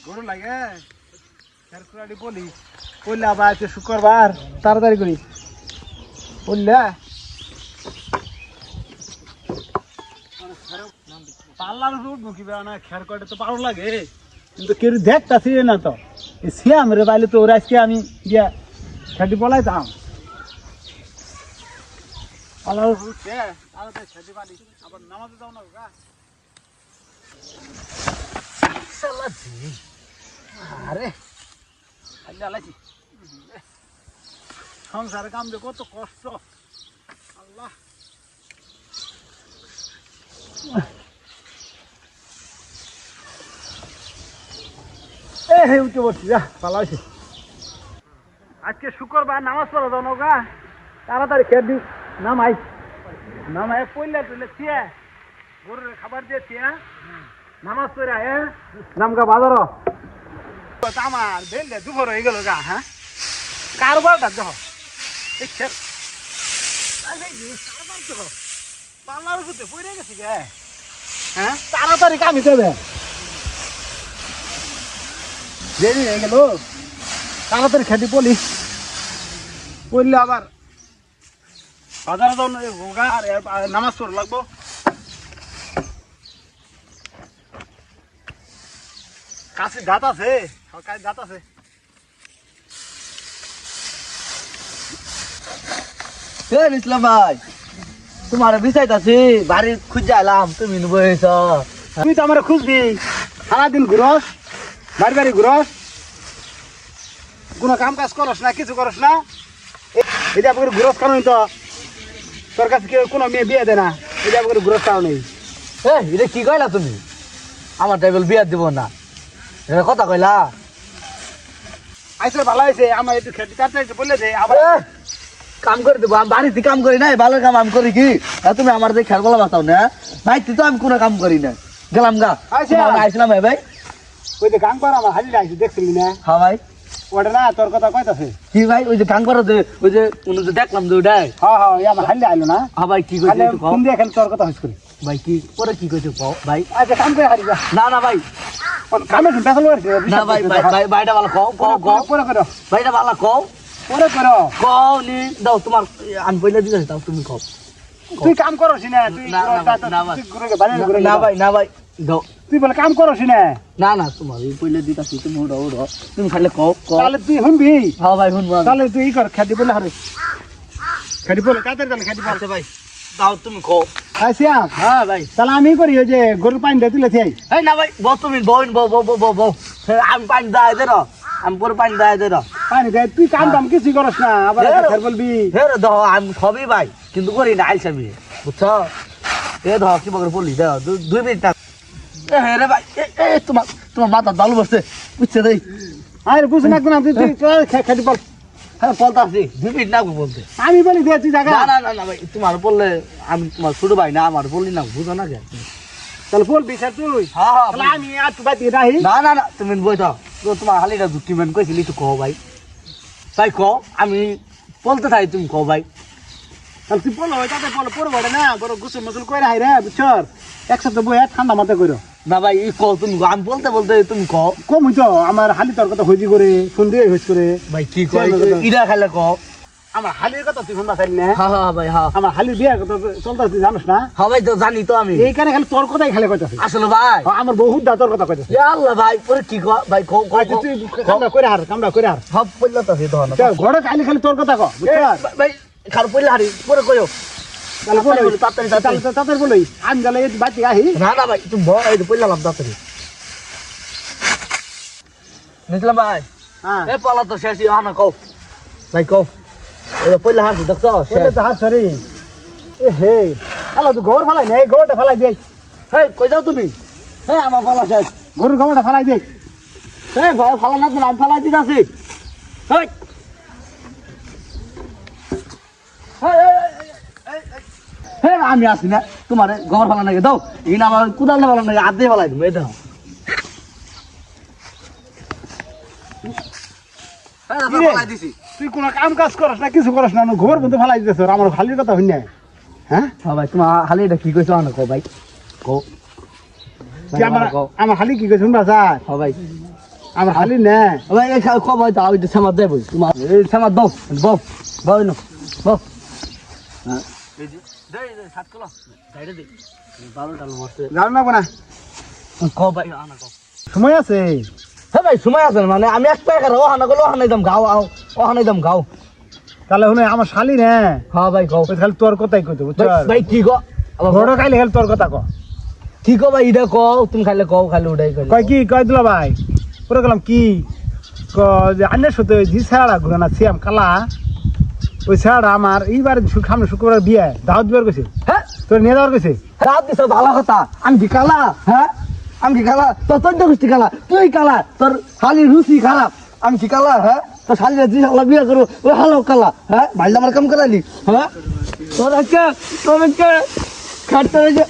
গরু লাগে বলি বললে আবার শুক্রবার তাড়াতাড়ি করি বললে পাল্লার উঠবো কি না খেয়ার করে তো ভালো লাগে কিন্তু কেউ দেখতাছি না তো শ্যাম রে পাইলে তো ওরা আজকে আমি গিয়া খেটি বলাইতাম পাল্লার উঠছে তাড়াতাড়ি খেতে পারি আবার নামাজে যাও না গা আরে সংসারে কাম যে কত কষ্ট আল্লাহ উঠে পড়ছি যা পালাইছি আজকে শুক্রবার নামাজ পড়া যাও নৌকা তাড়াতাড়ি খেয়ে দি নামাই পড়লে টুলে থিয়া গরুর খাবার দিয়ে থিয়া নামাজ পড়ে নামগা বাজার আমার বেললে দুপুর হয়ে গেল গা হ্যাঁ কারবারটা দেখো পাল্লার উপরে পড়ে গেছি গে হ্যাঁ তাড়াতাড়ি কামি দেবে দেরি হয়ে গেল তাড়াতাড়ি খেতে পড়লে আবার বাজারে যাও আর নামাজ পড় লাগবো কাছে গাত আছে গাত আছে ইসলাম ভাই তোমার বিচাইতাছি বাড়ি খুঁজে আলাম তুমি বইছ তুই তো আমার খুঁজবি সারাদিন ঘুরস বাড়ি ঘুরস কোনো কাম কাজ করস না কিছু করস না এটা করে ঘুরস কারণ তো তোর কাছে কেউ কোনো মেয়ে বিয়ে দেয় না এটা করে ঘুরস কারণ এটা কি কইলা তুমি আমার টাইবেল বিয়ার দিব না এটা কথা কইলা আইসে ভালো হয়েছে আমার একটু খেতে তাড়াতাড়ি বললে দে আবার কাম করে দেবো আমি বাড়িতে কাম করি নাই ভালো কাম আমি করি কি তুমি আমার যে খেয়াল বলা বাঁচাও না ভাই তো আমি কোনো কাম করি না গেলাম গা আইসলাম ভাই ওই যে গান করা আমার হাজিরা আইসি দেখছিলি না হ্যাঁ ভাই ওটা না তোর কথা কইতাছে কি ভাই ওই যে গান করা ওই যে দেখলাম যে ওটাই হ্যাঁ আমার হাজিরা আইলো না হ্যাঁ ভাই কি কইছে ফোন দিয়ে এখানে তোর কথা হইস করি ভাই কি পরে কি কইছে কও ভাই আচ্ছা কাম করে হারিবা না ভাই কামে শুনতে ভালো না ভাই ভাইটা ভালো কও পরে করো ভাইটা ভালো কও পরে করো কও নি দাও তোমার আমি পয়লা দিতেছি দাও তুমি কও তুই কাম করছিস না তুই না ভাই দাও তুই বলে কাম করছিস না না তোমার এই পয়লা দিতেছি তুমি ওড়ো তুমি খালি কও তাহলে তুই শুনবি হ্যাঁ ভাই শুনবো তাহলে তুই ই কর খেতে বলে হারে খেতে বলে কাদের গেলে খেতে বলতে ভাই দাও তুমি কও আইসিয়া হ্যাঁ ভাই তাহলে আমি করি ওই যে গরুর পানি দিয়ে তুলেছি এই না ভাই তুমি বউ আমি পানি দেয় না আমি পরে পানি দেয় না পানি দেয় তুই কাম দাম কিছু করস না আবার বলবি হে রে দাও আমি সবই ভাই কিন্তু করি না আইসাবি বুঝছ এ ধর কি বকরে বললি দাও 2 মিনিট হে রে ভাই তোমার মাথা দালু বসছে বুঝছে দেই আরে বুঝ না কোন তুই খেতে বল হ্যাঁ বলতাছি 2 মিনিট না বলতে আমি বলি দে তুই জায়গা না ভাই তোমার বললে আমি তোমার ছোট ভাই না আমার বললি না বুঝো না কেন তাহলে বলবি স্যার তুই হ্যাঁ তাহলে আমি আর তুই বাতি রাহি না তুমি বইতো তোমার হালিটা ডকুমেন্ট কইছিলি তো কও ভাই তাই কও আমি বলতে থাই তুমি কও ভাই তাহলে তুই বলো তাতে বলো পড়বো না বড় গুসল মুসল করে হাই রে বুঝছ একসাথে বই ঠান্ডা মাথা করো না ভাই কও তুমি আমি বলতে তুমি কও কম হইতো আমার হালি তোর কথা হইজি করে ফোন দিয়ে হইস করে ভাই কি কই ইডা খাইলে কও আমার হালির কথা তুই শুনবা চাইলি না হ্যাঁ ভাই হ্যাঁ আমার হালির বিয়ার কথা চলতে তুই জানিস না হ্যাঁ ভাই তো জানি তো আমি এইখানে খালি তোর কথাই খালি কইতাছিস আসলে ভাই আমার বহুত দা তোর কথা কইতাছিস আল্লাহ ভাই পরে কি কও ভাই কও তুই কামড়া করে হার সব পড়লা তো ধর না ঘরে খালি খালি তোর কথা কও বুঝছ ভাই খার পড়লা হারি পরে কইও তাহলে বলো তাড়াতাড়ি বলোই আমি গেলে বাতি আহি না ভাই তুমি বড় এই পড়লা লাভ তাড়াতাড়ি নিতলা ভাই হ্যাঁ এ পালা তো শেষ আনা কও ভাই কও এ পড়লা হাসি দেখছো বলে তো হাত সরি এ হে হ্যালো তুই ঘর ফালাই নাই ঘরটা ফালাই দে হেই কই যাও তুমি হ্যাঁ আমার পালা শেষ গরুর ঘরটা ফালাই দে এই ঘর ফালা না আমি ফালাই দিতাছি হেই হে আমি আসি না তোমার গোবর ফালা নাকি দাও এই না আমার কুদাল না ফালা নাকি আধে ফালাই দিবো এই দাও তুই কোন কাম কাজ করস না কিছু করস না ঘর বন্ধু ফালাই দিতেছ আমার খালির কথা হই না হ্যাঁ হ্যাঁ ভাই তোমার হালি এটা কি কইছো আনো কো ভাই কো কি আমার খালি কি কই শুনবা স্যার হ্যাঁ ভাই আমার খালি না ভাই এই কম হয় দাও এটা সামাদ দেব তোমার এই সামাদ দাও বাও বাও না বাও হ্যাঁ দে দে 7 কিলো দাইরে দে ভালো ডাল মরছে যাও না কোনা কও ভাই আনা কও সময় আছে হ্যাঁ ভাই সময় আছে মানে আমি এক টাকা ও হানা গলো হানাই দাম গাও ও হানাই দাম গাও তাহলে শুনে আমার শালি না হ্যাঁ ভাই কও ওই খালি তোর কথাই কইতো বুঝছো ভাই কি গো বড় খাইলে খালি তোর কথা কও কি গো ভাই এটা কও তুমি খাইলে কও খালি উড়াই কই কয় কি কয় দিল ভাই পুরো গেলাম কি যে আন্নের সাথে জি ছাড়া ঘুরানা সিয়াম কালা ওই ছাড়া আমার এইবার সামনে শুক্রবার বিয়ে দাওয়াত দিবার গেছে হ্যাঁ তোর নিয়ে যাওয়ার গেছে রাত দিছ ভালো কথা আমি কি কালা হ্যাঁ আমি কি কালা তোর তোর গোষ্ঠী কালা তুই কালা তোর শালির রুচি খারাপ আমি কি কালা হ্যাঁ তোর শালিরা জি হালা বিয়ে করবো ওই হালো কালা হ্যাঁ ভাইলা আমার কাম করালি হ্যাঁ তোর একটা খাটতে রয়েছে